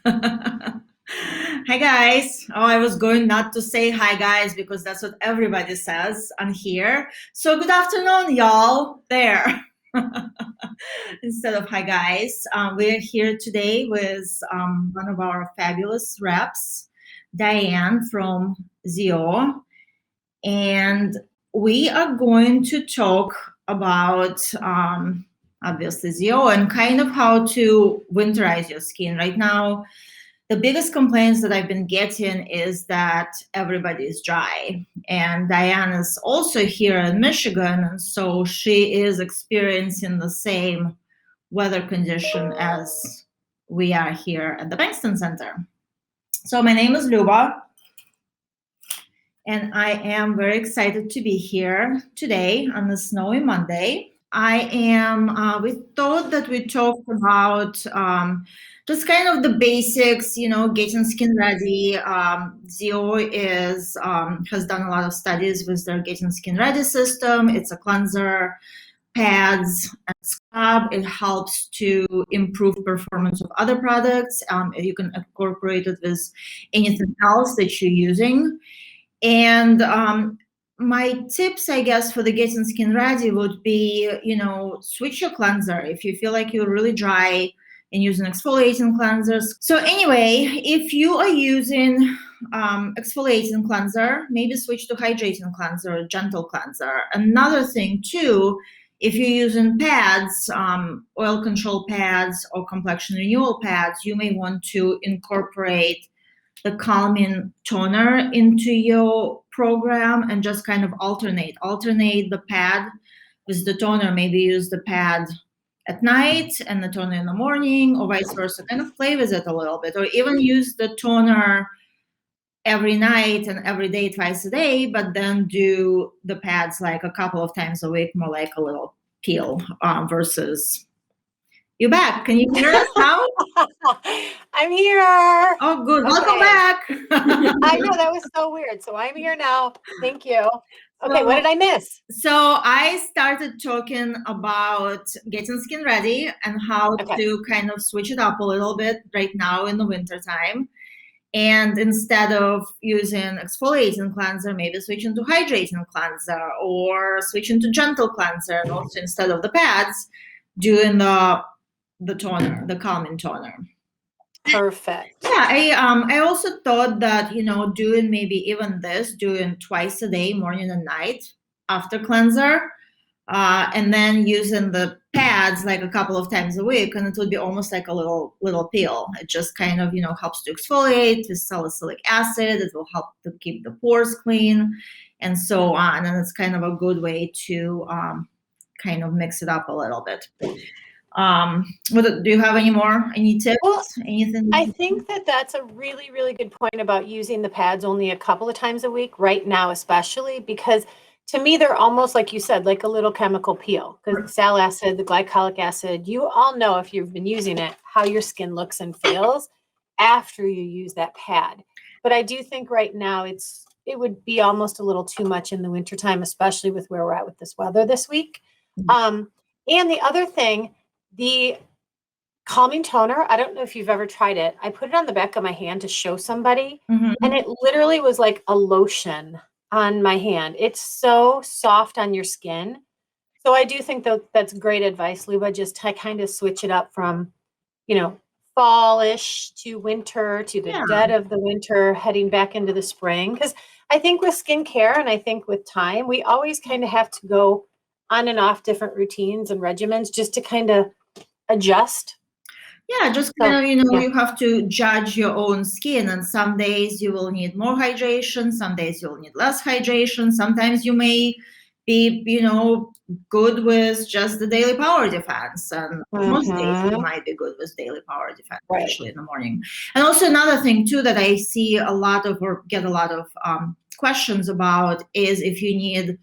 Hi guys. Oh, I was going not to say hi guys because that's what everybody says on here. So good afternoon, y'all there. Instead of hi guys, we're here today with one of our fabulous reps, Diane from ZO, and we are going to talk about obviously ZO and kind of how to winterize your skin right now. The biggest complaints that I've been getting is that everybody is dry. And Diane is also here in Michigan, and so she is experiencing the same weather condition as we are here at the Bankston Center. So my name is Luba, and I am very excited to be here today on the snowy Monday. We thought that we talked about just kind of the basics, getting skin ready. ZO has done a lot of studies with their Getting Skin Ready system. It's a cleanser, pads, and scrub. It helps to improve performance of other products. You can incorporate it with anything else that you're using. And my tips, I guess, for the Getting Skin Ready would be, switch your cleanser if you feel like you're really dry and using exfoliating cleansers. So anyway, if you are using exfoliating cleanser, maybe switch to hydrating cleanser or gentle cleanser. Another thing too, if you're using pads, oil control pads or complexion renewal pads, you may want to incorporate the calming toner into your program and just kind of alternate the pad with the toner. Maybe use the pad at night and the toner in the morning, or vice versa. Kind of play with it a little bit, or even use the toner every night and every day, twice a day, but then do the pads like a couple of times a week, more like a little peel versus. You're back. Can you hear us now? I'm here. Oh, good. Okay. Welcome back. I know, that was so weird. So I'm here now. Thank you. Okay, what did I miss? So I started talking about getting skin ready and how to kind of switch it up a little bit right now in the wintertime. And instead of using exfoliating cleanser, maybe switching to hydrating cleanser or switching to gentle cleanser. And also instead of the pads, doing the toner, the calming toner. Perfect. Yeah, I also thought that, doing maybe even doing twice a day, morning and night after cleanser, and then using the pads like a couple of times a week, and it would be almost like a little peel. It just kind of, helps to exfoliate with salicylic acid. It will help to keep the pores clean and so on. And it's kind of a good way to kind of mix it up a little bit. Do you have any tips? Well, anything? I think that's a really, really good point about using the pads only a couple of times a week right now, especially because to me, they're almost like you said, like a little chemical peel, because the sal acid, the glycolic acid, you all know if you've been using it, how your skin looks and feels after you use that pad. But I do think right now it would be almost a little too much in the wintertime, especially with where we're at with this weather this week. Mm-hmm. And the other thing, the calming toner, I don't know if you've ever tried it. I put it on the back of my hand to show somebody, and it literally was like a lotion on my hand. It's so soft on your skin. So I do think that's great advice, Luba, just to kind of switch it up from, fallish to winter to the dead of the winter, heading back into the spring. Because I think with skincare and I think with time, we always kind of have to go on and off different routines and regimens just to kind of adjust. Yeah, just kind of, you have to judge your own skin, and some days you will need more hydration, some days you'll need less hydration. Sometimes you may be, good with just the daily power defense, and most days you might be good with daily power defense, especially in the morning. And also another thing too that I see get a lot of questions about is if you need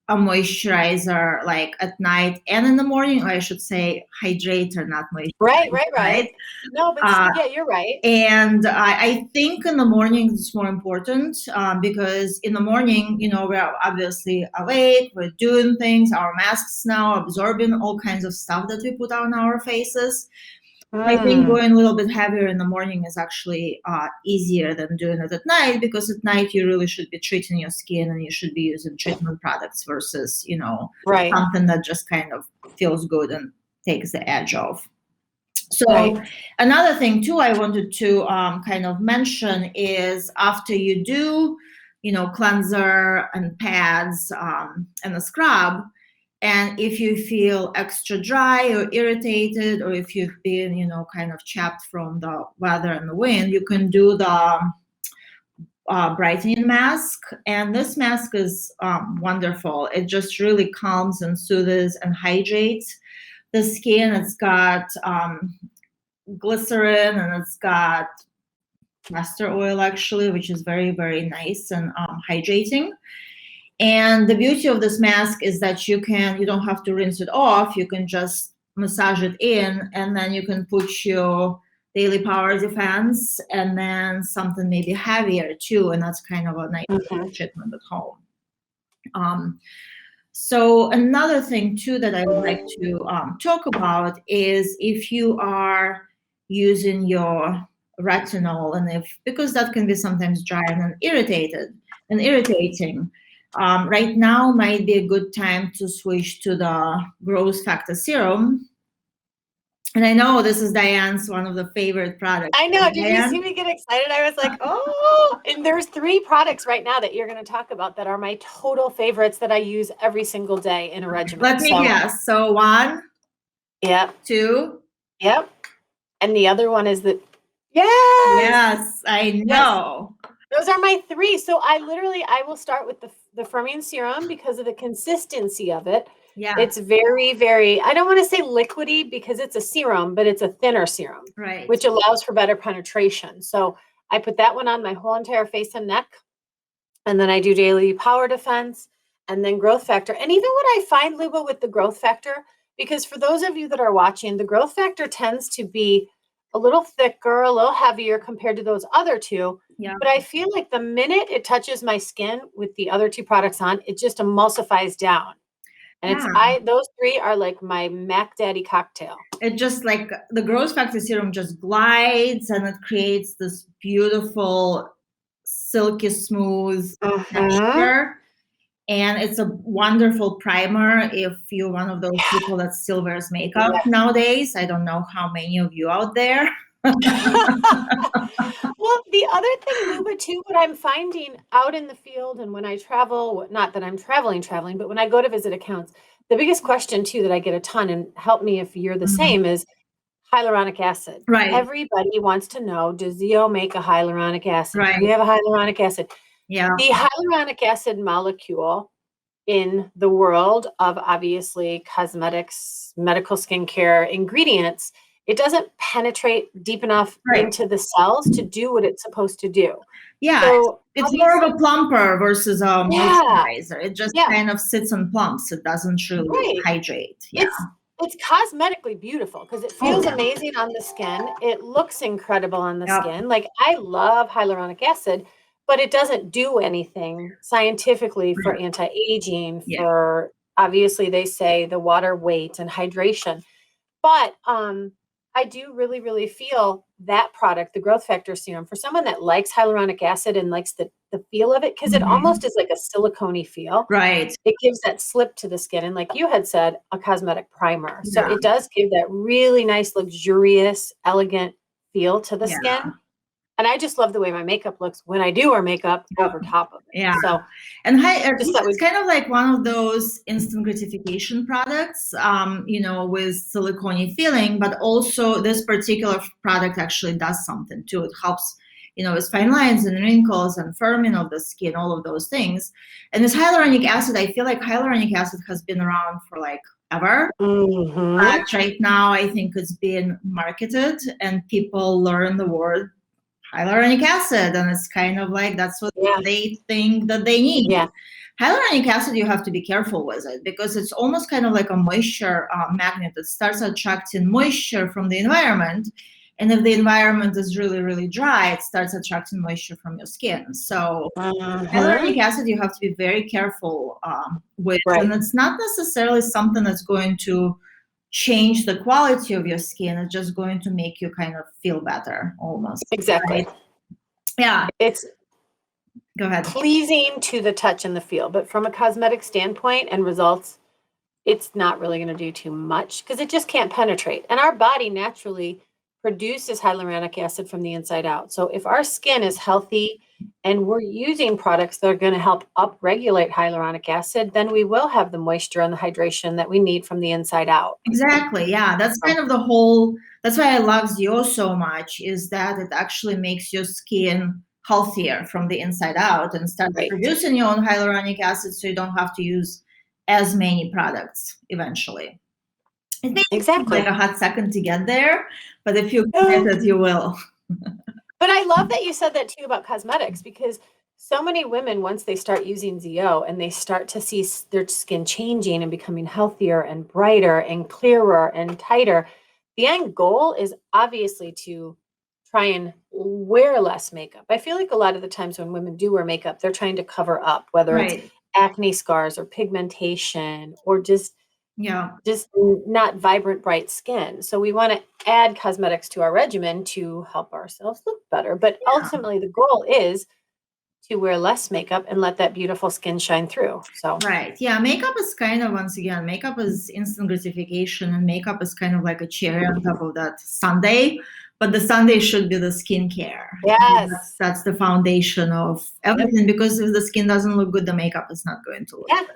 a moisturizer like at night and in the morning, or I should say hydrator, not moisturizer. Right. No, but you're right. And I think in the morning it's more important because in the morning, we're obviously awake, we're doing things, our masks now absorbing all kinds of stuff that we put on our faces. I think Mm, going a little bit heavier in the morning is actually easier than doing it at night, because at night you really should be treating your skin and you should be using treatment products versus, right, something that just kind of feels good and takes the edge off. So right. another thing too I wanted to kind of mention is, after you do, cleanser and pads and a scrub, and if you feel extra dry or irritated, or if you've been, kind of chapped from the weather and the wind, you can do the brightening mask. And this mask is wonderful. It just really calms and soothes and hydrates the skin. It's got glycerin, and it's got castor oil actually, which is very, very nice and hydrating. And the beauty of this mask is that you don't have to rinse it off. You can just massage it in, and then you can put your daily power defense and then something maybe heavier too. And that's kind of a nice treatment at home. So another thing too that I would like to talk about is, if you are using your retinol, and because that can be sometimes dry and irritating. Right now might be a good time to switch to the growth factor serum. And I know this is Diane's one of the favorite products. I know. Did you Diane? see me get excited? I was like, oh, and there's 3 products right now that you're going to talk about that are my total favorites that I use every single day in a regimen. Let me guess. So 1, Yep. 2. Yep. And the other one is yes, I know. Yes. Those are my 3. So I will start with the Fermion Serum because of the consistency of it. Yeah. It's very, very, I don't want to say liquidy because it's a serum, but it's a thinner serum, right, which allows for better penetration. So I put that one on my whole entire face and neck. And then I do daily power defense and then growth factor. And even what I find, Luba, with the growth factor, because for those of you that are watching, the growth factor tends to be a little thicker, a little heavier compared to those other 2. Yeah. But I feel like the minute it touches my skin with the other 2 products on, it just emulsifies down. And those 3 are like my Mac Daddy cocktail. It just, like, the growth factor serum just glides, and it creates this beautiful, silky smooth texture. And it's a wonderful primer if you're one of those people that still wears makeup nowadays. I don't know how many of you out there. Well, the other thing, Luba, too, what I'm finding out in the field and when I travel, not that I'm traveling, but when I go to visit accounts, the biggest question, too, that I get a ton, and help me if you're the same, is hyaluronic acid. Right. Everybody wants to know, does Zio make a hyaluronic acid? Right. Do we have a hyaluronic acid? Yeah. The hyaluronic acid molecule in the world of, obviously, cosmetics, medical skincare ingredients, it doesn't penetrate deep enough into the cells to do what it's supposed to do. Yeah, so it's more of a plumper versus a moisturizer. It just kind of sits on plumps. It doesn't really hydrate. Yeah. It's cosmetically beautiful because it feels amazing on the skin. It looks incredible on the skin. Like, I love hyaluronic acid, but it doesn't do anything scientifically for anti-aging, for, obviously, they say the water weight and hydration. But I do really, really feel that product, the growth factor serum, for someone that likes hyaluronic acid and likes the feel of it, because it almost is like a silicone-y feel. Right. It gives that slip to the skin. And like you had said, a cosmetic primer. So it does give that really nice, luxurious, elegant feel to the skin. And I just love the way my makeup looks when I do wear makeup over top of it. Yeah. So, and it's kind of like one of those instant gratification products, with silicone feeling, but also this particular product actually does something too. It helps, with fine lines and wrinkles and firming of the skin, all of those things. And this hyaluronic acid, I feel like hyaluronic acid has been around for like ever. But right now, I think it's being marketed and people learn the word hyaluronic acid, and it's kind of like that's what they think that they need. Yeah. Hyaluronic acid, you have to be careful with it because it's almost kind of like a moisture magnet. It starts attracting moisture from the environment, and if the environment is really, really dry, it starts attracting moisture from your skin. So hyaluronic acid, you have to be very careful with, and it's not necessarily something that's going to change the quality of your skin. It's just going to make you kind of feel better almost. Exactly. Right? Yeah. It's go ahead. Pleasing to the touch and the feel, but from a cosmetic standpoint and results, it's not really going to do too much because it just can't penetrate. And our body naturally produces hyaluronic acid from the inside out. So if our skin is healthy and we're using products that are going to help upregulate hyaluronic acid, then we will have the moisture and the hydration that we need from the inside out. Exactly. Yeah. That's kind of that's why I love Zio so much, is that it actually makes your skin healthier from the inside out and start producing your own hyaluronic acid, so you don't have to use as many products eventually. It may take like a hot second to get there, but if you get it, you will. But I love that you said that too about cosmetics, because so many women, once they start using ZO and they start to see their skin changing and becoming healthier and brighter and clearer and tighter, the end goal is obviously to try and wear less makeup. I feel like a lot of the times when women do wear makeup, they're trying to cover up, whether it's acne scars or pigmentation or just not vibrant, bright skin. So we want to add cosmetics to our regimen to help ourselves look better. But ultimately, the goal is to wear less makeup and let that beautiful skin shine through. So yeah, makeup is kind of, once again, makeup is instant gratification, and makeup is kind of like a cherry on top of that sundae. But the sundae should be the skincare. Yes, that's the foundation of everything. Because if the skin doesn't look good, the makeup is not going to look good.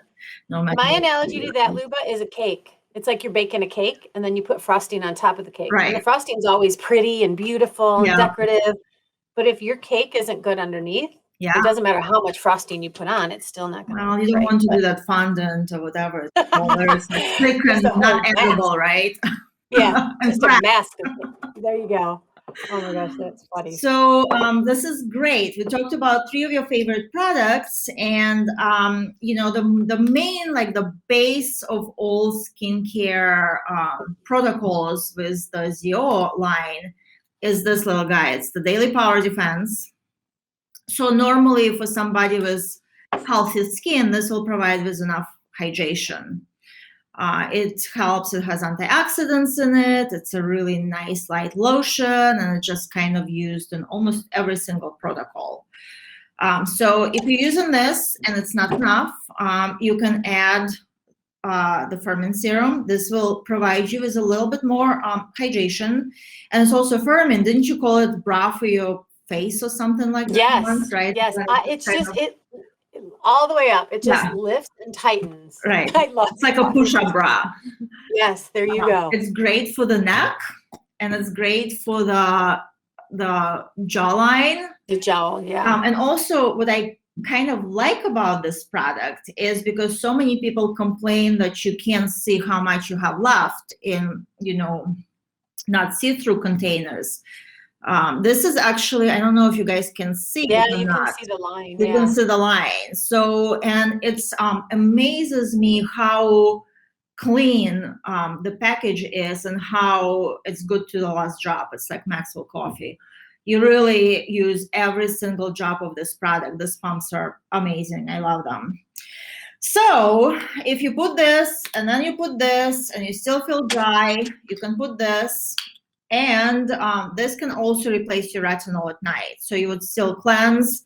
No matter. My analogy to that, Luba, is a cake. It's like you're baking a cake and then you put frosting on top of the cake. And the frosting is always pretty and beautiful and decorative. But if your cake isn't good underneath, it doesn't matter how much frosting you put on, it's still not going to. Well, you don't want to do that fondant or whatever. It's like thick and not edible, right? Yeah, just a mask. There you go. Oh my gosh, that's funny. So this is great. We talked about 3 of your favorite products, and the main, like the base of all skincare protocols with the ZO line is this little guy. It's the Daily Power Defense. So normally for somebody with healthy skin, this will provide with enough hydration. It helps. It has antioxidants in it. It's a really nice light lotion, and it's just kind of used in almost every single protocol. So if you're using this and it's not enough, you can add the Ferment Serum. This will provide you with a little bit more hydration, and it's also Fermion. Didn't you call it bra for your face or something like that? Yes, right? Yes, it's just all the way up. It just lifts and tightens. Right. I love it's like a push-up bra. Yes, there you go. It's great for the neck, and it's great for the jawline. The jowl, and also what I kind of like about this product is because so many people complain that you can't see how much you have left in, not see-through containers. This is actually, I don't know if you guys can see. Yeah, you can see the line. You can see the line. So, and it's amazes me how clean the package is and how it's good to the last drop. It's like Maxwell coffee. You really use every single drop of this product. These pumps are amazing. I love them. So if you put this and then you put this and you still feel dry, you can put this. And this can also replace your retinol at night. So you would still cleanse.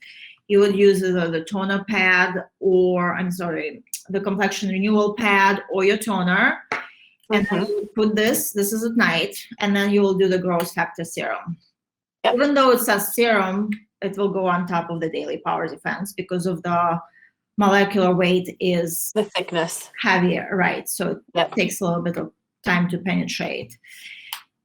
You would use either the toner pad or, the complexion renewal pad or your toner. And then you would put this is at night, and then you will do the growth factor serum. Yep. Even though it says serum, it will go on top of the Daily Power Defense because of the molecular weight is the thickness heavier, right? So it takes a little bit of time to penetrate.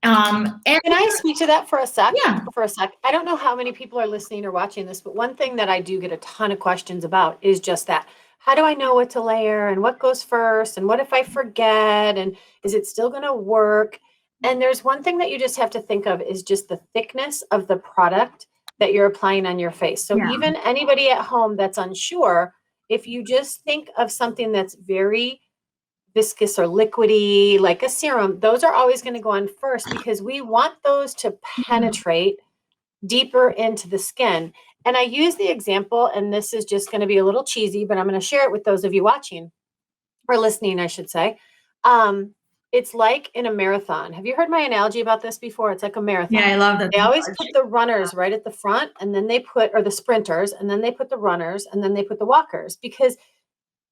And can I speak to that for a sec? Yeah. For a sec. I don't know how many people are listening or watching this, but one thing that I do get a ton of questions about is just that. How do I know what to layer and what goes first? And what if I forget? And is it still going to work? And there's one thing that you just have to think of is just the thickness of the product that you're applying on your face. So even anybody at home that's unsure, if you just think of something that's very viscous or liquidy, like a serum, those are always going to go on first because we want those to penetrate deeper into the skin. And I use the example, and this is just going to be a little cheesy, but I'm going to share it with those of you watching or listening, I should say. it's like in a marathon. Have you heard my analogy about this before? It's like a marathon. Yeah, I love that. They always put the runners right at the front, and then they put, or the sprinters, and then they put the runners, and then they put the walkers. Because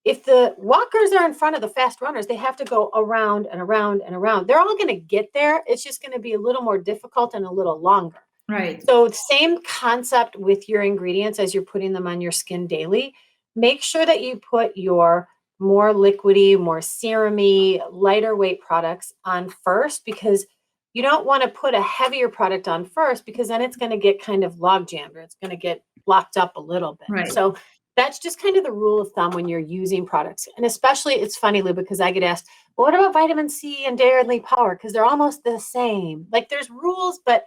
if the walkers are in front of the fast runners, they have to go around and around and around. They're all going to get there. It's just going to be a little more difficult and a little longer. Right. So same concept with your ingredients as you're putting them on your skin daily. Make sure that you put your more liquidy, more serum-y, lighter weight products on first, because you don't want to put a heavier product on first, because then it's going to get kind of log jammed, or it's going to get blocked up a little bit. Right. So that's just kind of the rule of thumb when you're using products. And especially, it's funny, Lou, because I get asked, well, what about vitamin C and Daily Power? Because they're almost the same. Like, there's rules, but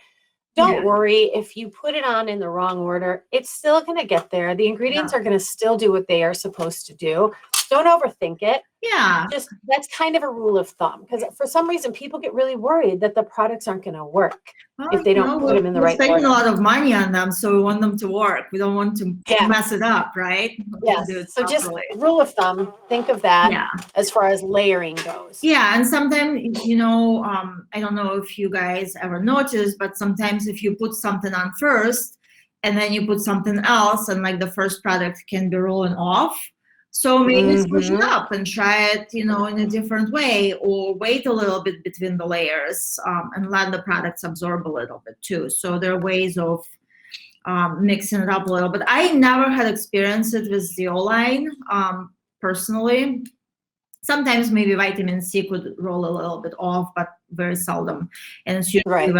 don't worry if you put it on in the wrong order. It's still going to get there. The ingredients are going to still do what they are supposed to do. Don't overthink it. Yeah. Just, that's kind of a rule of thumb, because for some reason people get really worried that the products aren't going to work if they don't put them in the right order. We're spending a lot of money on them, so we want them to work. We don't want to mess it up, right? Yes. So just rule of thumb, think of that as far as layering goes. Yeah, and sometimes, I don't know if you guys ever notice, but sometimes if you put something on first and then you put something else, and like the first product can be rolling off. So maybe switch it up and try it, in a different way, or wait a little bit between the layers and let the products absorb a little bit too. So there are ways of mixing it up a little bit. I never had experience it with zeoline personally. Sometimes maybe vitamin C could roll a little bit off, but very seldom. And it's usually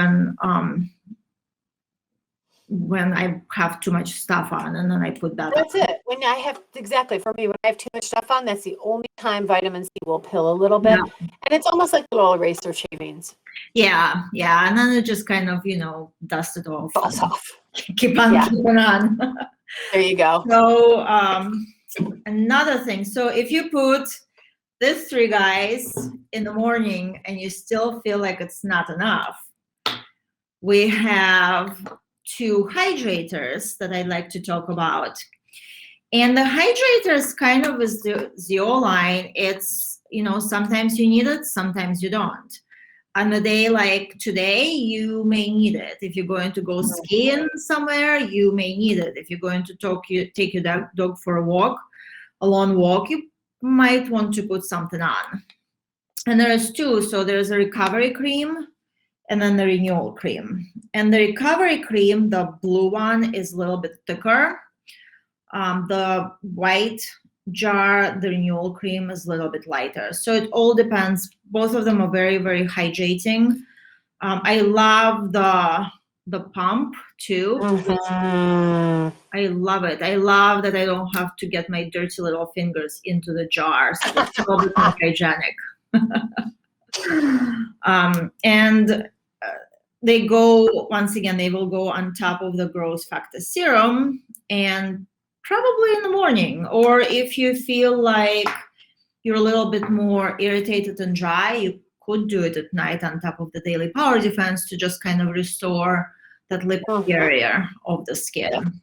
when I have too much stuff on, and then I put that That's it. When I have, exactly, for me, when I have too much stuff on, that's the only time vitamin C will pill a little bit. And it's almost like little eraser shavings. Yeah. And then it just kind of, dust it off. Falls off. Keep on on. There you go. So another thing. So if you put these 3 guys in the morning and you still feel like it's not enough, we have 2 hydrators that I'd like to talk about. And the hydrators kind of is the zeoline. It's, sometimes you need it, sometimes you don't. On a day like today, you may need it. If you're going to go skiing somewhere, you may need it. If you're going to take your dog for a long walk, you might want to put something on. And there's 2. So there's a recovery cream and then the renewal cream. And the recovery cream, the blue one, is a little bit thicker. The white jar, the renewal cream, is a little bit lighter. So it all depends. Both of them are very, very hydrating. I love the pump too. I love it. I love that I don't have to get my dirty little fingers into the jar. So it's a little bit more hygienic. And they will go on top of the growth factor serum, and probably in the morning. Or if you feel like you're a little bit more irritated and dry, you could do it at night on top of the Daily Power Defense to just kind of restore that lipid barrier of the skin.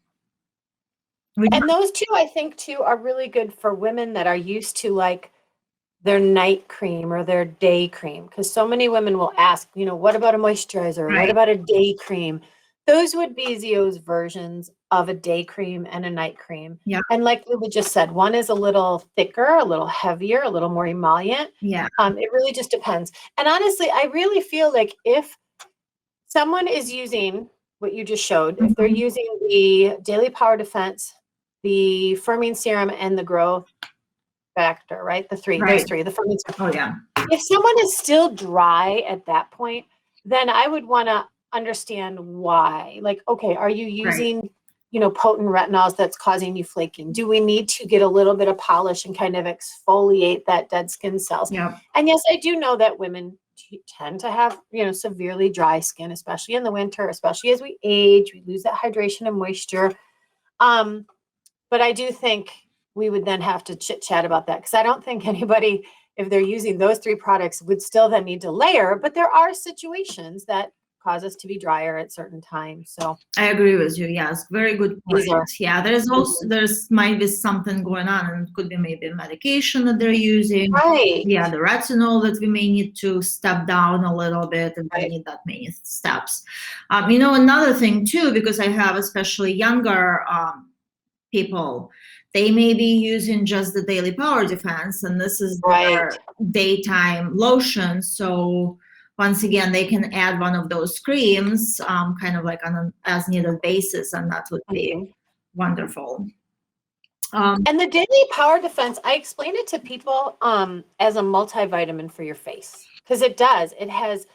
And those 2, I think, too, are really good for women that are used to like their night cream or their day cream, because so many women will ask, what about a moisturizer? What about a day cream? Those would be Zeo's versions of a day cream and a night cream. Yeah. And like Luba just said, one is a little thicker, a little heavier, a little more emollient. Yeah. It really just depends. And honestly, I really feel like if someone is using what you just showed, if they're using the Daily Power Defense, the Fermion Serum, and the Growth Factor, right? Those 3, the Ferment Serum. Oh, yeah. If someone is still dry at that point, then I would want to understand why. Like, okay, are you using, potent retinols that's causing you flaking? Do we need to get a little bit of polish and kind of exfoliate that dead skin cells? Yeah. And yes, I do know that women tend to have, severely dry skin, especially in the winter, especially as we age, we lose that hydration and moisture. But I do think we would then have to chit chat about that, because I don't think anybody, if they're using those 3 products, would still then need to layer. But there are situations that cause us to be drier at certain times. So I agree with you. Yes, very good point. these are Yeah, there's might be something going on, and it could be maybe a medication that they're using. right. Yeah, the retinol that we may need to step down a little bit, and we Right. need that many steps. Another thing too, because I have especially younger people, they may be using just the Daily Power Defense, and this is Right. their daytime lotion. So once again, they can add one of those creams, kind of like on an as needed basis, and that would be Mhm. wonderful. And the Daily Power Defense, I explain it to people as a multivitamin for your face, because it does. It has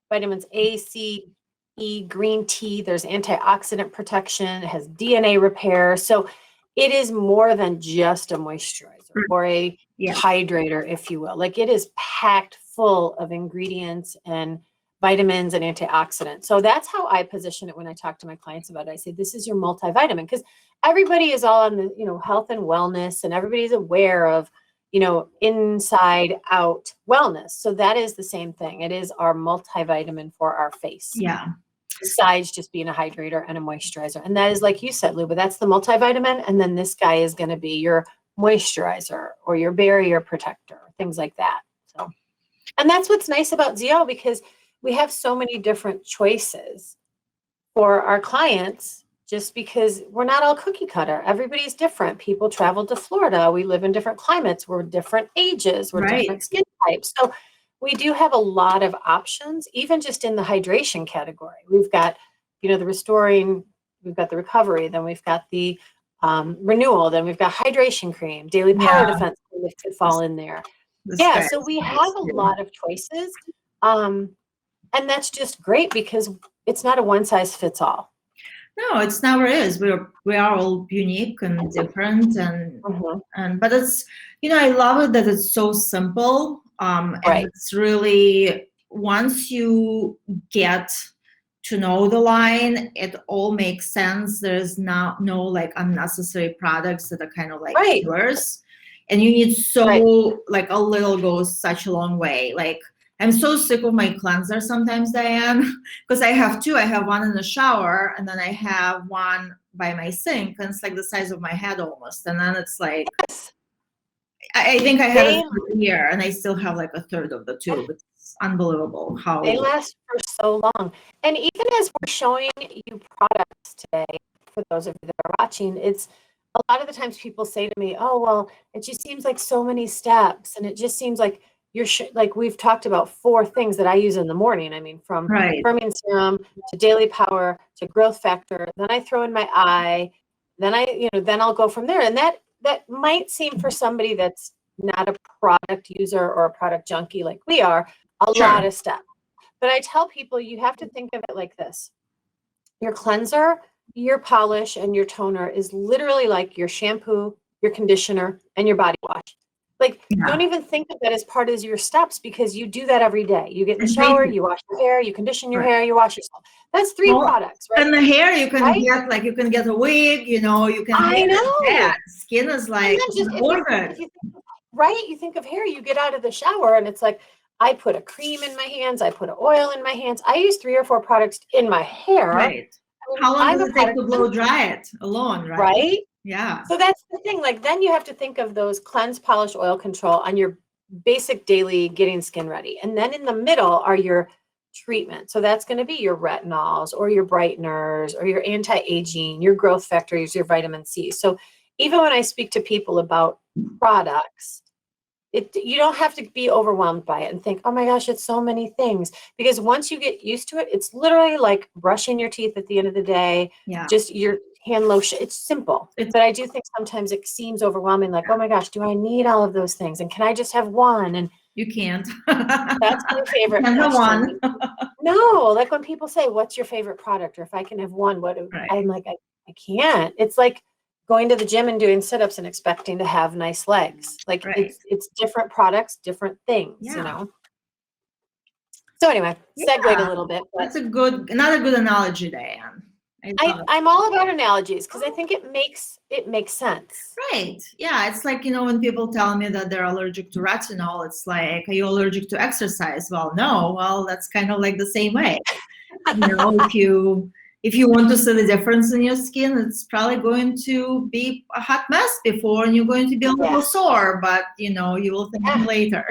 vitamins A, C, E, green tea. There's antioxidant protection. It has DNA repair. So it is more than just a moisturizer or a Yeah. hydrator, if you will. Like, it is packed full of ingredients and vitamins and antioxidants. So that's how I position it when I talk to my clients about it. I say, this is your multivitamin, because everybody is all on the, health and wellness, and everybody's aware of, inside out wellness. So that is the same thing. It is our multivitamin for our face. Yeah. Besides just being a hydrator and a moisturizer. And that is, like you said, Luba, that's the multivitamin. And then this guy is going to be your moisturizer or your barrier protector, things like that. So, and that's what's nice about ZO, because we have so many different choices for our clients, just because we're not all cookie cutter. Everybody's different. People travel to Florida. We live in different climates. We're different ages. We're different skin types. So we do have a lot of options, even just in the hydration category. We've got, the restoring, we've got the recovery, then we've got the renewal, then we've got hydration cream, daily power defense could fall in there. So we have a lot of choices. And that's just great, because it's not a one size fits all. No, it's never is. We are all unique and different, and but it's I love it that it's so simple. And it's really, once you get to know the line, it all makes sense. There's no like unnecessary products that are kind of like yours, and you need like a little goes such a long way. Like, I'm so sick of my cleanser sometimes, Diane, because I have two. I have one in the shower, and then I have one by my sink, and it's like the size of my head almost. And then it's like, I think I have it for a year, and I still have like a third of the tube. It's unbelievable how they last for so long. And even as we're showing you products today, for those of you that are watching, it's a lot of the times people say to me, "Oh, well, it just seems like so many steps, and it just seems like you're like, we've talked about 4 things that I use in the morning. I mean, from Fermion Serum to Daily Power to Growth Factor. Then I throw in my eye. Then then I'll go from there. And that might seem, for somebody that's not a product user or a product junkie like we are, a lot of steps. But I tell people, you have to think of it like this: your cleanser, your polish, and your toner is literally like your shampoo, your conditioner, and your body wash. Like, don't even think of that as part of your steps, because you do that every day. You get in the shower, you wash your hair, you condition your hair, you wash yourself. That's 3 products, right? And the hair, you can get, like, you can get a wig, you can. I know. Skin is like, you think of hair, you get out of the shower, and it's like, I put a cream in my hands, I put an oil in my hands. I use 3 or 4 products in my hair. Right. How long does it take to blow dry it alone, right? Right? Yeah. So that's the thing. Like, then you have to think of those cleanse, polish, oil control on your basic daily getting skin ready. And then in the middle are your treatment. So that's going to be your retinols or your brighteners or your anti-aging, your growth factors, your vitamin C. So even when I speak to people about products, you don't have to be overwhelmed by it and think, oh my gosh, it's so many things. Because once you get used to it, it's literally like brushing your teeth at the end of the day. Just your hand lotion. It's simple. But I do think sometimes it seems overwhelming, like, oh my gosh, do I need all of those things? And can I just have one? And you can't. That's my favorite question. No, like when people say, what's your favorite product? Or if I can have one, I'm like, I can't. It's like going to the gym and doing sit-ups and expecting to have nice legs. Like, it's different products, different things, So anyway, segued a little bit. That's another good analogy, Diane. I'm all about analogies, because I think it makes sense. Right. Yeah. It's like, when people tell me that they're allergic to retinol, it's like, are you allergic to exercise? Well, no. Well, that's kind of like the same way. If you want to see the difference in your skin, it's probably going to be a hot mess before, and you're going to be a little sore, but you will thank me later.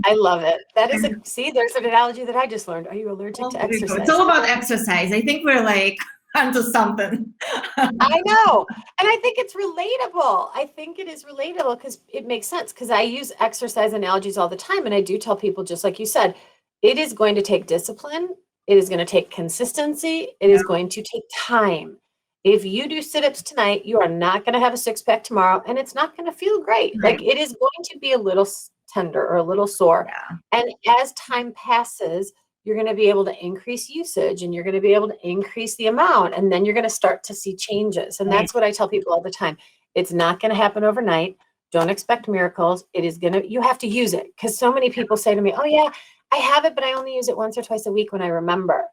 I love it. That is there's an analogy that I just learned. Are you allergic to exercise? It's all about exercise. I think we're like onto something. I know. And I think it's relatable. I think it is relatable because it makes sense, because I use exercise analogies all the time. And I do tell people, just like you said, it is going to take discipline. It is going to take consistency. It is going to take time. If you do sit-ups tonight, you are not going to have a six-pack tomorrow, and it's not going to feel great. Right. Like, it is going to be a little tender or a little sore. Yeah. And as time passes, you're going to be able to increase usage, and you're going to be able to increase the amount, and then you're going to start to see changes. And that's what I tell people all the time. It's not going to happen overnight. Don't expect miracles. You have to use it, because so many people say to me, oh yeah, I have it, but I only use it once or twice a week when I remember.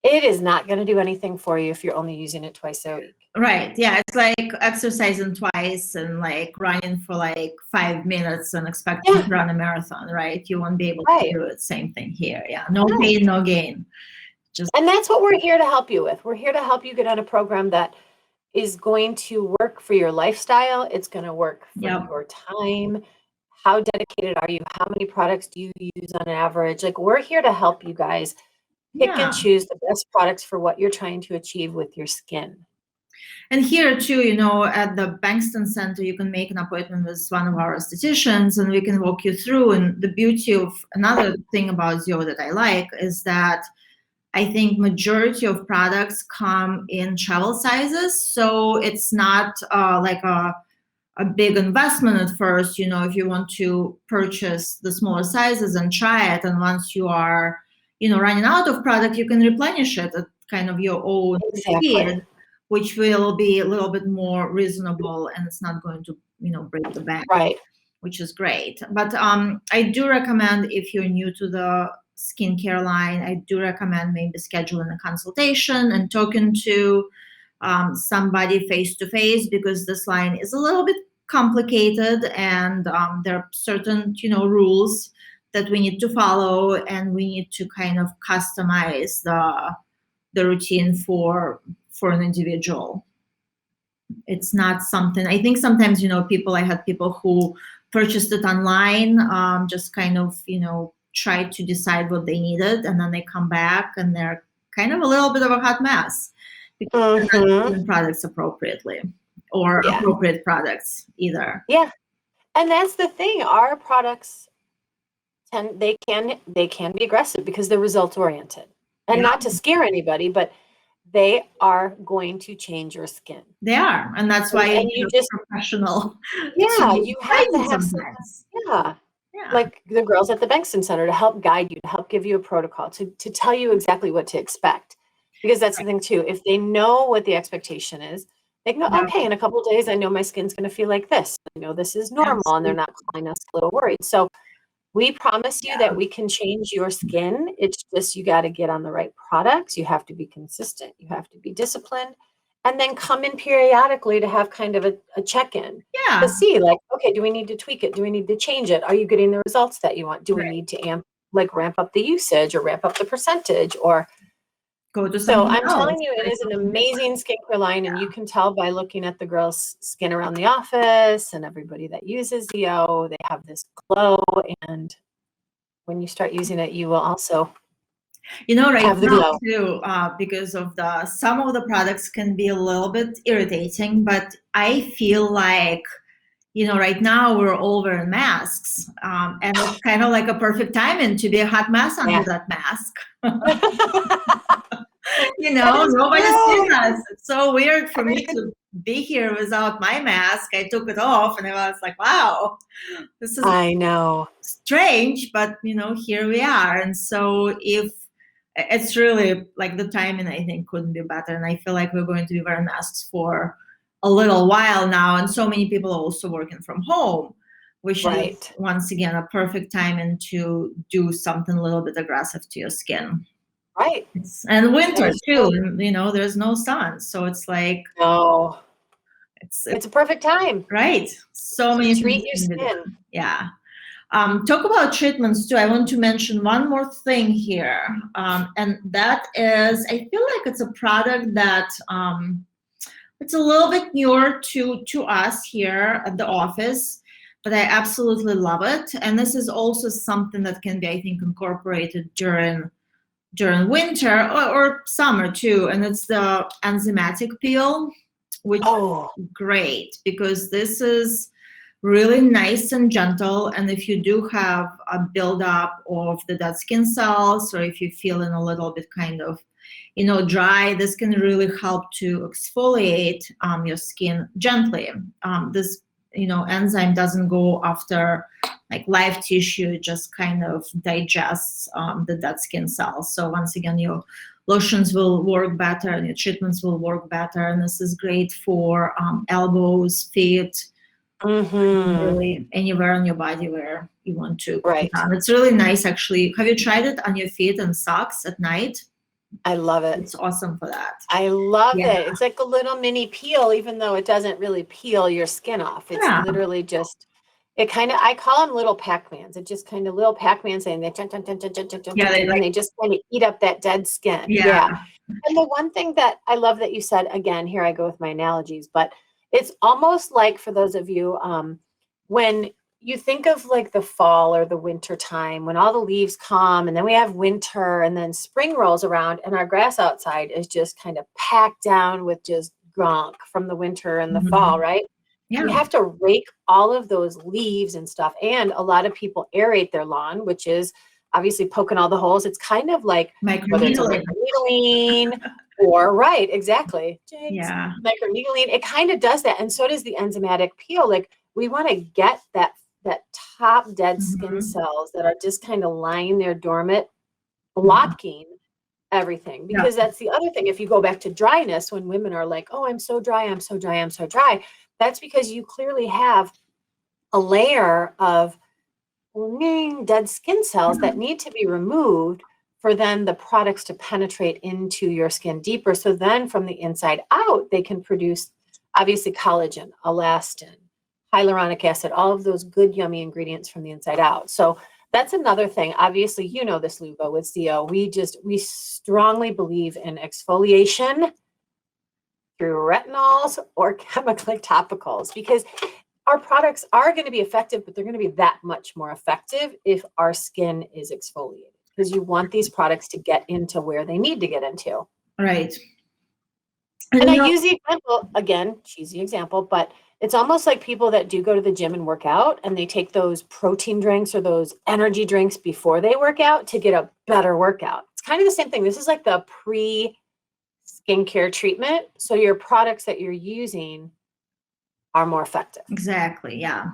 It is not going to do anything for you if you're only using it twice a week. Right. Yeah. It's like exercising twice and like running for like 5 minutes and expecting to run a marathon, right? You won't be able to do it. Same thing here. Yeah. No pain, no gain. And that's what we're here to help you with. We're here to help you get on a program that is going to work for your lifestyle. It's going to work for your time. How dedicated are you? How many products do you use on average? Like, we're here to help you guys pick and choose the best products for what you're trying to achieve with your skin. And here too, at the Bankston Center, you can make an appointment with one of our aestheticians, and we can walk you through. And the beauty of another thing about Zio that I like is that I think majority of products come in travel sizes. So it's not like a big investment at first, if you want to purchase the smaller sizes and try it. And once you are, running out of product, you can replenish it at kind of your own speed, which will be a little bit more reasonable, and it's not going to, break the bank, which is great. But I do recommend, if you're new to the skincare line, I do recommend maybe scheduling a consultation and talking to somebody face-to-face, because this line is a little bit complicated, and there are certain, rules that we need to follow, and we need to kind of customize the routine for an individual. It's not something, I think sometimes, I had people who purchased it online, just kind of, try to decide what they needed, and then they come back and they're kind of a little bit of a hot mess because they're not using products appropriately, or appropriate products either. Yeah. And that's the thing. Our products they can be aggressive because they're results oriented, and not to scare anybody, but they are going to change your skin. They are, and that's why you just professional. Yeah, you have to have like the girls at the Bankston Center to help guide you, to help give you a protocol, to tell you exactly what to expect. Because that's the thing too. If they know what the expectation is, they can go, okay, in a couple of days, I know my skin's going to feel like this. I know this is normal, and they're not calling us a little worried. So we promise you that we can change your skin. It's just, you got to get on the right products. You have to be consistent. You have to be disciplined, and then come in periodically to have kind of a check-in to see, like, okay, do we need to tweak it? Do we need to change it? Are you getting the results that you want? Do we need to ramp up the usage, or ramp up the percentage, or go to so I'm telling you, it is an amazing skincare line, and you can tell by looking at the girls' skin around the office and everybody that uses Zio. They have this glow, and when you start using it, you will also have the glow too. Because of some of the products can be a little bit irritating, but I feel like, right now we're all wearing masks, and it's kind of like a perfect timing to be a hot mess under that mask. Nobody's seen us. It's so weird for me to be here without my mask. I took it off, and I was like, wow, this is strange, but here we are. And so if it's really like, the timing, I think, couldn't be better. And I feel like we're going to be wearing masks for a little while now, and so many people are also working from home, which is once again a perfect timing to do something a little bit aggressive to your skin. Right. And winter too, there's no sun, so it's like it's a perfect time. Right. So many treat your skin. Yeah. Talk about treatments too. I want to mention one more thing here, and that is, I feel like it's a product that it's a little bit newer to us here at the office, but I absolutely love it. And this is also something that can be, I think, incorporated during winter or summer too. And it's the Enzymatic Peel, which is great because this is really nice and gentle. And if you do have a buildup of the dead skin cells, or if you're feeling a little bit kind of, dry, this can really help to exfoliate your skin gently. This, enzyme doesn't go after like live tissue, it just kind of digests the dead skin cells. So once again, your lotions will work better and your treatments will work better. And this is great for elbows, feet, really anywhere on your body where you want to. Right. It's really nice, actually. Have you tried it on your feet and socks at night? I love it. It's awesome for that. I love it. It's like a little mini peel, even though it doesn't really peel your skin off. It's literally just, I call them little Pac-Mans. It's just kind of little Pac-Mans saying and they just kind of eat up that dead skin. Yeah. And the one thing that I love that you said, again, here I go with my analogies, but it's almost like, for those of you, when you think of like the fall or the winter time, when all the leaves come and then we have winter and then spring rolls around and our grass outside is just kind of packed down with just gunk from the winter and the fall, right? Yeah. You have to rake all of those leaves and stuff. And a lot of people aerate their lawn, which is obviously poking all the holes. It's kind of like microneedling or exactly. Microneedling. It kind of does that. And so does the enzymatic peel. Like, we want to get that top dead skin cells that are just kind of lying there dormant, blocking everything. Because that's the other thing. If you go back to dryness, when women are like, oh, I'm so dry, I'm so dry, I'm so dry. That's because you clearly have a layer of dead skin cells that need to be removed for then the products to penetrate into your skin deeper. So then from the inside out, they can produce obviously collagen, elastin, hyaluronic acid, all of those good, yummy ingredients from the inside out. So that's another thing. Obviously, you know this, Luba, with CO. We strongly believe in exfoliation through retinols or chemically topicals, because our products are going to be effective, but they're going to be that much more effective if our skin is exfoliated, because you want these products to get into where they need to get into. Right. And I use the example, again, cheesy example, but it's almost like people that do go to the gym and work out and they take those protein drinks or those energy drinks before they work out to get a better workout. It's kind of the same thing. This is like the pre-skincare treatment. So your products that you're using are more effective. Exactly. Yeah.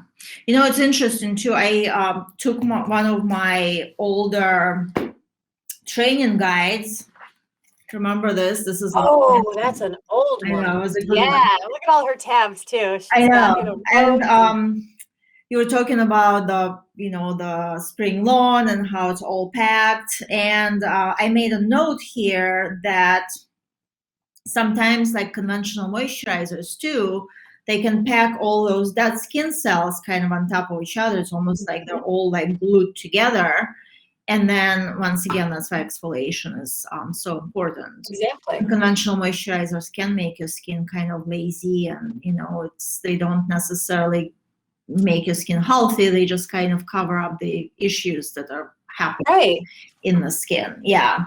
It's interesting too. I took one of my older training guides. Remember this? This is that's an old one. I know, it was a good one. Look at all her tabs too. I know. And you were talking about the spring lawn and how it's all packed. And I made a note here that sometimes, like conventional moisturizers too, they can pack all those dead skin cells kind of on top of each other. It's almost like they're all like glued together. And then once again, that's why exfoliation is so important. Exactly. Conventional moisturizers can make your skin kind of lazy, and they don't necessarily make your skin healthy. They just kind of cover up the issues that are happening in the skin. Yeah.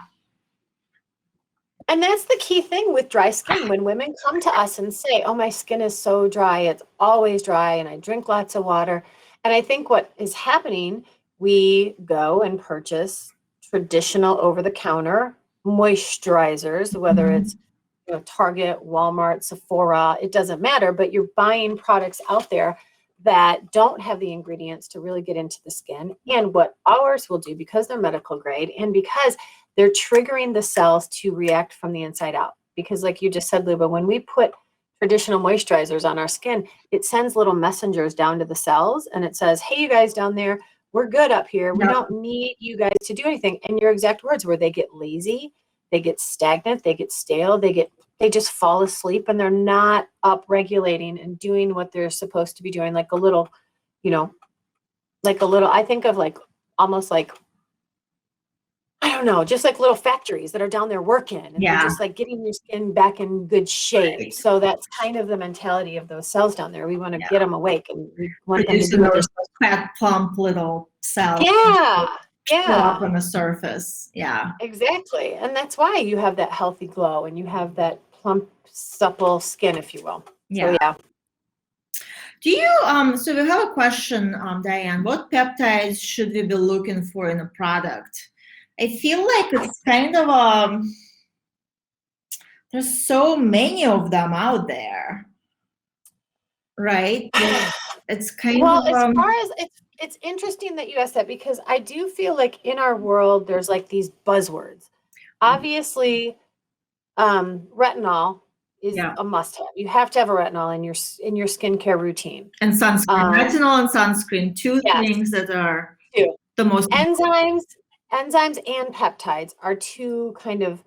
And that's the key thing with dry skin. When women come to us and say, oh, my skin is so dry, it's always dry, and I drink lots of water. And I think what is happening, we go and purchase traditional over-the-counter moisturizers, whether it's Target, Walmart, Sephora, it doesn't matter, but you're buying products out there that don't have the ingredients to really get into the skin. And what ours will do, because they're medical grade and because they're triggering the cells to react from the inside out. Because like you just said, Luba, when we put traditional moisturizers on our skin, it sends little messengers down to the cells and it says, hey, you guys down there, we're good up here. We don't need you guys to do anything. And your exact words were, they get lazy, they get stagnant, they get stale, they just fall asleep, and they're not up regulating and doing what they're supposed to be doing, like a little, like a little, I think of like almost like, I don't know, just like little factories that are down there working and they're just like getting your skin back in good shape. Right. So that's kind of the mentality of those cells down there. We want to get them awake and we want them to Producing do what they're those fat, plump little cells. Yeah. Show up Yeah. on the surface. Yeah. Exactly. And that's why you have that healthy glow and you have that plump, supple skin, if you will. Yeah. So yeah. Do you so we have a question, Diane. What peptides should we be looking for in a product? I feel like it's kind of there's so many of them out there, right? It's kind Well, of as far as it's interesting that you asked that because I do feel like in our world there's like these buzzwords. Obviously, retinol is a must-have. You have to have a retinol in your skincare routine. And sunscreen, retinol and sunscreen, two things that are the most enzymes and peptides are two kind of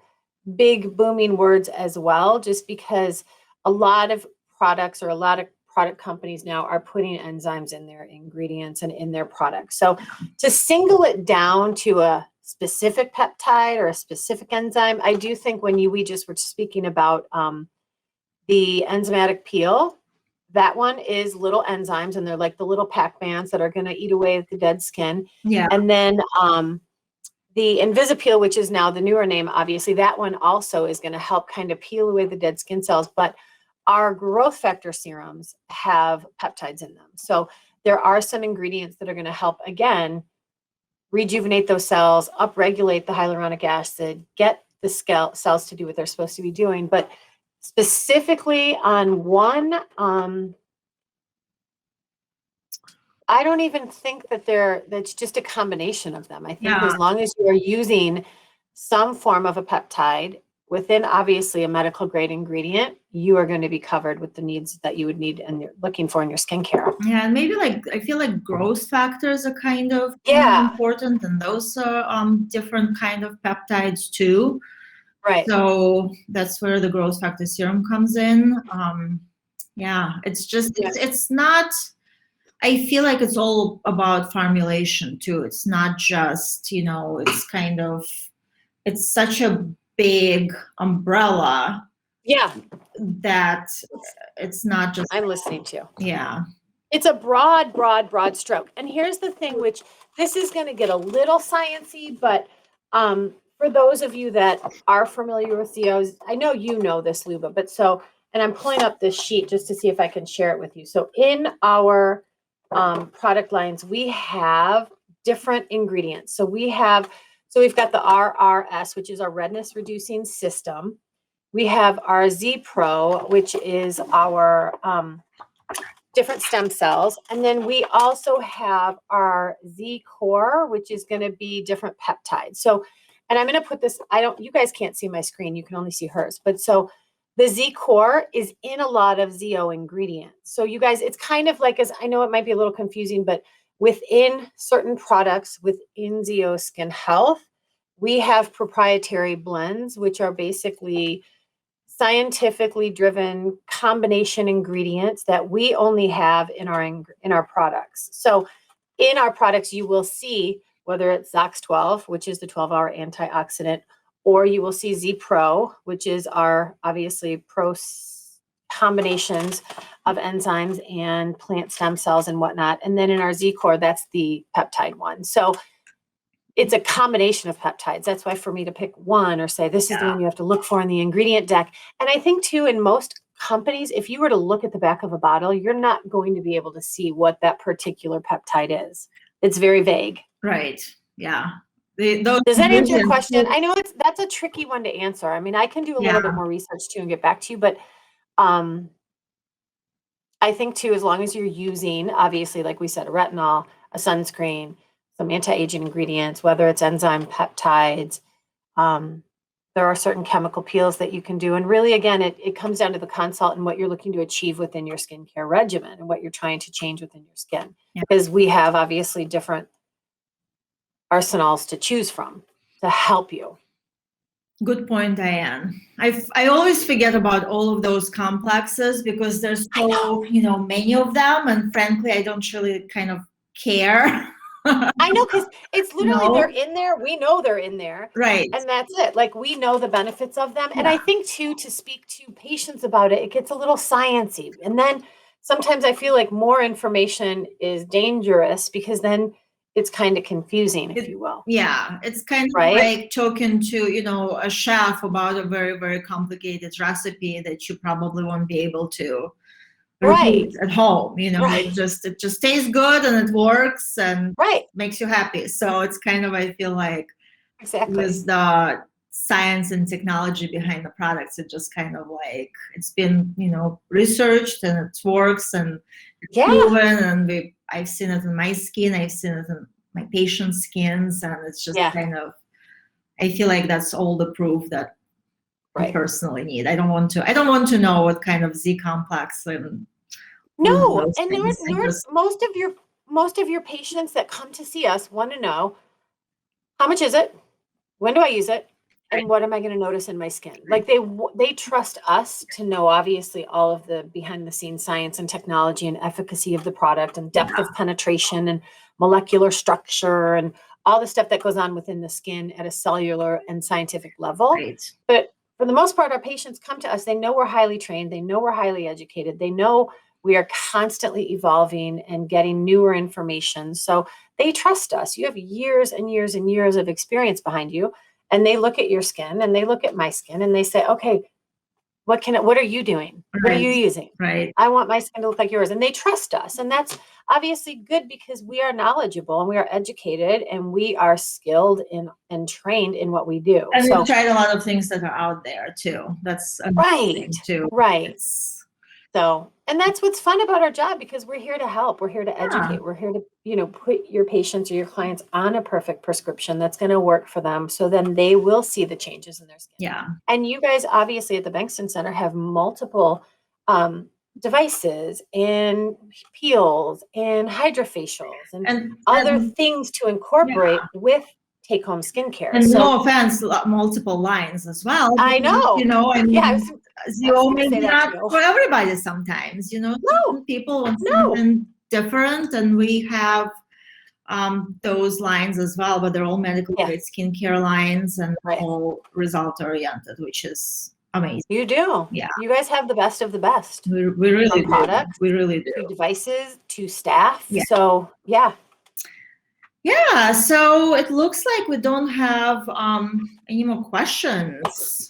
big booming words as well, just because a lot of products or a lot of product companies now are putting enzymes in their ingredients and in their products. So to single it down to a specific peptide or a specific enzyme, I do think when we just were speaking about the enzymatic peel, that one is little enzymes and they're like the little Pac-Mans that are going to eat away at the dead skin. Yeah. And then the Invisipeel, which is now the newer name, obviously, that one also is going to help kind of peel away the dead skin cells. But our growth factor serums have peptides in them. So there are some ingredients that are going to help, again, rejuvenate those cells, upregulate the hyaluronic acid, get the cells to do what they're supposed to be doing. But specifically on one, I don't even think that that's just a combination of them. I think as long as you are using some form of a peptide within obviously a medical grade ingredient, you are going to be covered with the needs that you would need and you're looking for in your skincare. Yeah, and maybe like I feel like growth factors are kind of important, and those are different kind of peptides too. Right. So that's where the growth factor serum comes in. Yeah, it's just it's not. I feel like it's all about formulation too. It's not just, it's kind of, it's such a big umbrella. Yeah. That it's not just. I'm listening to you. Yeah. It's a broad stroke. And here's the thing, which this is going to get a little sciencey, but for those of you that are familiar with ZOs, I know you know this, Luba, but and I'm pulling up this sheet just to see if I can share it with you. So in our product lines, we have different ingredients. So we've got the RRS, which is our redness reducing system. We have our Z Pro, which is our different stem cells. And then we also have our Z Core, which is going to be different peptides. So, and I'm going to put this, you guys can't see my screen. You can only see hers. But so the Z Core is in a lot of ZO ingredients. So you guys, it's kind of like, I know it might be a little confusing, but within certain products within ZO Skin Health, we have proprietary blends, which are basically scientifically driven combination ingredients that we only have in our products. So in our products, you will see whether it's ZOX12, which is the 12-hour antioxidant, or you will see Z Pro, which is our obviously pro combinations of enzymes and plant stem cells and whatnot. And then in our Z Core, that's the peptide one. So it's a combination of peptides. That's why for me to pick one or say, this is the one you have to look for in the ingredient deck. And I think too, in most companies, if you were to look at the back of a bottle, you're not going to be able to see what that particular peptide is. It's very vague. Right. Yeah. Does that answer your question? I know that's a tricky one to answer. I mean, I can do a little bit more research too and get back to you, but I think too, as long as you're using, obviously, like we said, a retinol, a sunscreen, some anti-aging ingredients, whether it's enzyme peptides, there are certain chemical peels that you can do. And really, again, it comes down to the consult and what you're looking to achieve within your skincare regimen and what you're trying to change within your skin. Because we have obviously different arsenals to choose from to help you. Good point, Diane. I always forget about all of those complexes because there's so many of them, and frankly, I don't really kind of care. I know, because it's literally No. they're in there. We know they're in there. Right. And that's it. Like, we know the benefits of them. And I think too, to speak to patients about it, it gets a little sciencey. And then sometimes I feel like more information is dangerous because then it's kind of confusing, if you will. Yeah, it's kind of Right? like talking to, a chef about a very, very complicated recipe that you probably won't be able to Right. repeat at home. Right. It just tastes good and it works and Right. makes you happy. So it's kind of, I feel like, Exactly. with the science and technology behind the products, it just kind of like, it's been, researched and it works and it's proven, and I've seen it in my skin, I've seen it in my patients' skins, and it's just kind of, I feel like that's all the proof that I personally need. I don't want to know what kind of Z complex and no, and most of your patients that come to see us want to know, how much is it? When do I use it? And what am I going to notice in my skin? Like, they trust us to know, obviously, all of the behind the scenes science and technology and efficacy of the product and depth of penetration and molecular structure and all the stuff that goes on within the skin at a cellular and scientific level. But for the most part, our patients come to us, they know we're highly trained, they know we're highly educated, they know we are constantly evolving and getting newer information. So they trust us. You have years and years and years of experience behind you. And they look at your skin and they look at my skin and they say, okay, what are you doing? What are you using? Right. I want my skin to look like yours. And they trust us. And that's obviously good because we are knowledgeable and we are educated and we are skilled and trained in what we do. And we've tried a lot of things that are out there too. That's amazing too. Right. So, and that's what's fun about our job, because we're here to help. We're here to educate. We're here to, put your patients or your clients on a perfect prescription that's going to work for them. So then they will see the changes in their skin. Yeah. And you guys obviously at the Bankston Center have multiple devices and peels and hydrofacials and other things to incorporate with take-home skincare. And no offense, multiple lines as well. I know. Zero maybe not for everybody sometimes, Some people want something different, and we have those lines as well, but they're all medical grade skincare lines and all result oriented, which is amazing. You do. Yeah. You guys have the best of the best. We really do. Products, we really do. 2 devices, 2 staff. Yeah. So yeah, so it looks like we don't have any more questions.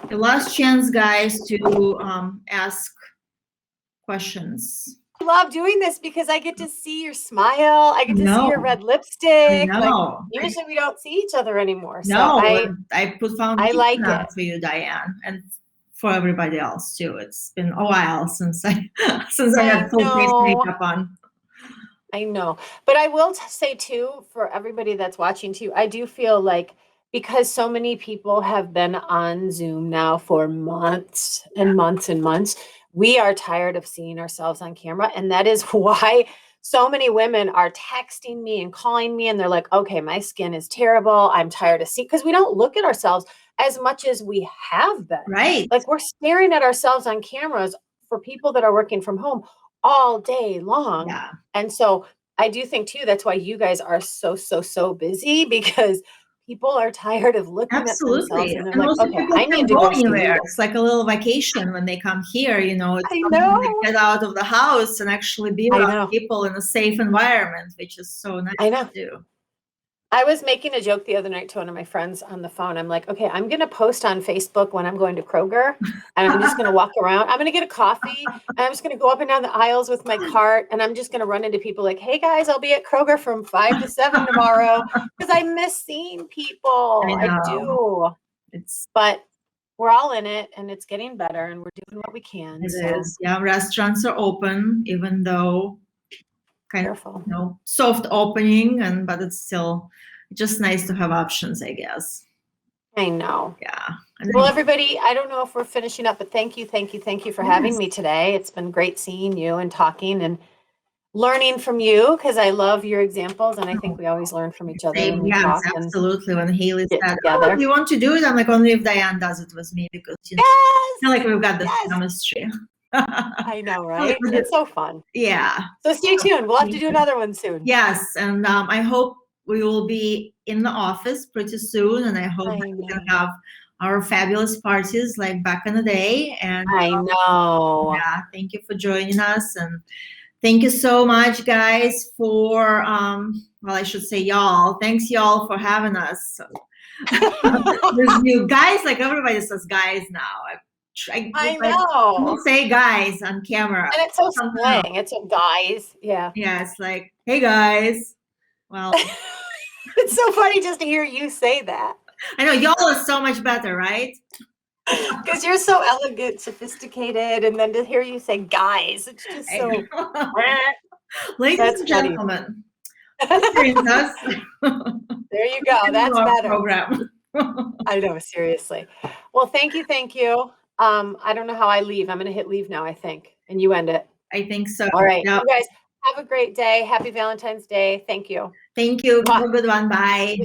The last chance, guys, to ask questions. I love doing this because I get to see your smile. I get to see your red lipstick. Like, usually we don't see each other anymore. No, so I put foundation it for you, Diane, and for everybody else too. It's been a while since I had full face makeup on. I know. But I will say too, for everybody that's watching too, I do feel like, because so many people have been on Zoom now for months and months and months, we are tired of seeing ourselves on camera. And that is why so many women are texting me and calling me, and they're like, okay, my skin is terrible. I'm tired of seeing, because we don't look at ourselves as much as we have been. Right. Like, we're staring at ourselves on cameras for people that are working from home all day long. Yeah. And so I do think too, that's why you guys are so busy, because people are tired of looking at themselves and they're like, okay, I need to go anywhere. It's like a little vacation when they come here, It's I know. They get out of the house and actually be around people in a safe environment, which is so nice to do. I was making a joke the other night to one of my friends on the phone. I'm like, okay, I'm going to post on Facebook when I'm going to Kroger, and I'm just going to walk around. I'm going to get a coffee, and I'm just going to go up and down the aisles with my cart, and I'm just going to run into people like, hey guys, I'll be at Kroger from 5 to 7 tomorrow, because I miss seeing people. I do. But we're all in it, and it's getting better, and we're doing what we can. It is. Yeah, restaurants are open, even though kind Careful. of soft opening, but it's still just nice to have options, I guess. I know. Yeah. Well, everybody, I don't know if we're finishing up, but thank you for having me today. It's been great seeing you and talking and learning from you, because I love your examples, and I think we always learn from each other when we talk. Absolutely. When Haley said, do you want to do it? I'm like, only if Diane does it with me, because I feel like we've got this chemistry. I know, right? It's so fun. Yeah. So stay tuned. We'll have to do another one soon. Yes, and I hope we will be in the office pretty soon, and I hope that we can have our fabulous parties like back in the day. And I know. yeah, thank you for joining us, and thank you so much, guys, for well, I should say y'all. Thanks, y'all, for having us. There's new guys, like everybody says guys now. I know. Don't say guys on camera. And it's so slang. It's guys. Yeah. Yeah, it's like, hey guys. Well, it's so funny just to hear you say that. I know y'all is so much better, right? Because you're so elegant, sophisticated, and then to hear you say guys, it's just so. Ladies and gentlemen, there you go. That's better. Program. I know, seriously. Well, thank you. I don't know how I leave. I'm going to hit leave now, I think, and you end it. I think so. All right, you guys have a great day. Happy Valentine's Day. Thank you. Thank you. Have a good one. Bye.